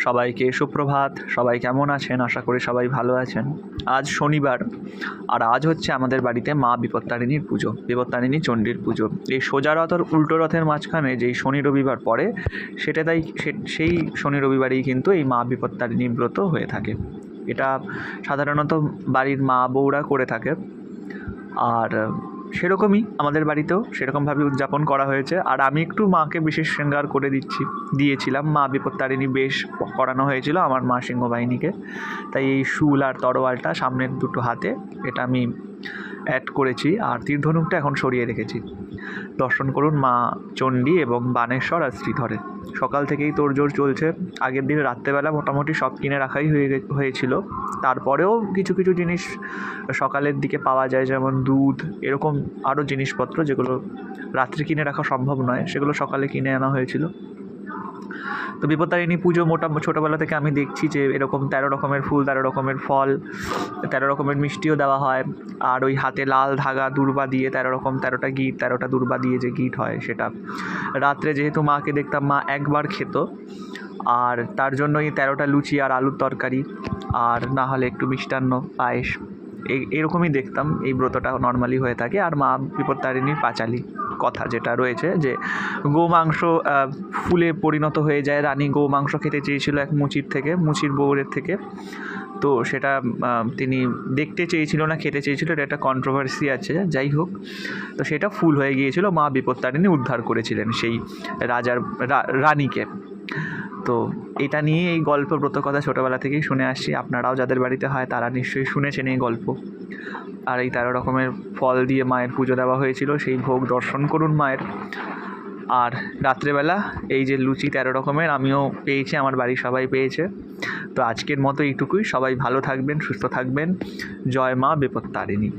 সবাইকে সুপ্রভাত। সবাই কেমন আছেন? আশা করি সবাই ভালো আছেন। আজ শনিবার, আর আজ হচ্ছে আমাদের বাড়িতে মা বিপত্তারিণীর পুজো, বিপত্তারিণী চণ্ডীর পুজো। এই সোজা রথ আর উল্টো রথের মাঝখানে যেই শনি রবিবার পড়ে, সেই শনি রবিবারেই কিন্তু এই মা বিপত্তারিণী ব্রত হয়ে থাকে। এটা সাধারণত বাড়ির মা বউরা করে থাকে, আর সেরকমই আমাদের বাড়িতেও সেরকমভাবে উদযাপন করা হয়েছে। আর আমি একটু মাকে বিশেষ শৃঙ্গার করে দিয়েছিলাম। মা বিপত্তারিণী বেশ করানো হয়েছিল আমার মা সিংহবাহিনীকে, তাই এই শুল আর তরোয়ালটা সামনের দুটো হাতে এটা আমি অ্যাড করেছি, আর তীরধনুকটা এখন সরিয়ে রেখেছি। দর্শন করুন মা চণ্ডী এবং বানেশ্বর আর শ্রীধরে। সকাল থেকেই তোড়জোড় চলছে। আগের দিন রাত্রেবেলা মোটামুটি সব কিনে রাখাই হয়েছিল। তারপরেও কিছু কিছু জিনিস সকালের দিকে পাওয়া যায়, যেমন দুধ, এরকম আরও জিনিসপত্র যেগুলো রাত্রে কিনে রাখা সম্ভব নয়, সেগুলো সকালে কিনে আনা হয়েছিল। তো বিপত্তারিণী পুজো ছোটোবেলা থেকে আমি দেখছি যে এরকম 13 রকমের ফুল, 13 রকমের ফল, 13 রকমের মিষ্টিও দেওয়া হয়। আর ওই হাতে লাল ধাগা দুর্বা দিয়ে 13টা গিট, 13টা দুর্বা দিয়ে যে গিট হয় সেটা রাত্রে, যেহেতু মাকে দেখতাম মা একবার খেত, আর তার জন্য এই 13টা লুচি আর আলুর তরকারি, আর না হলে একটু মিষ্টান্ন পায়েস, এরকমই দেখতাম এই ব্রতটা নর্মালি হয়ে থাকে। আর মা বিপত্তারিণীর পাঁচালী কথা যেটা রয়েছে যে গোমাংস ফুলে পরিণত হয়ে যায়। রানী গোমাংস খেতে চেয়েছিল এক মুচির বউরের থেকে, তো সেটা তিনি দেখতে চেয়েছিল না খেতে চেয়েছিল, এটা একটা কন্ট্রোভার্সি আছে। যাই হোক, তো সেটা ফুল হয়ে গিয়েছিল। মা বিপত্তারিণী উদ্ধার করেছিলেন সেই রানীকে। তো এটা নিয়ে এই গল্প ব্রতকথা ছোটোবেলা থেকেই শুনে আসছি। আপনারাও যাদের বাড়িতে হয় তারা নিশ্চয়ই শুনেছেন এই গল্প। আর এই 13 রকমের ফল দিয়ে মায়ের পুজো দেওয়া হয়েছিল, সেই ভোগ দর্শন করুন মায়ের। আর রাত্রেবেলা এই যে লুচি 13 রকমের আমিও পেয়েছি, আমার বাড়ির সবাই পেয়েছে। তো আজকের মতো এইটুকুই। সবাই ভালো থাকবেন, সুস্থ থাকবেন। জয় মা বিপত্তারিণী।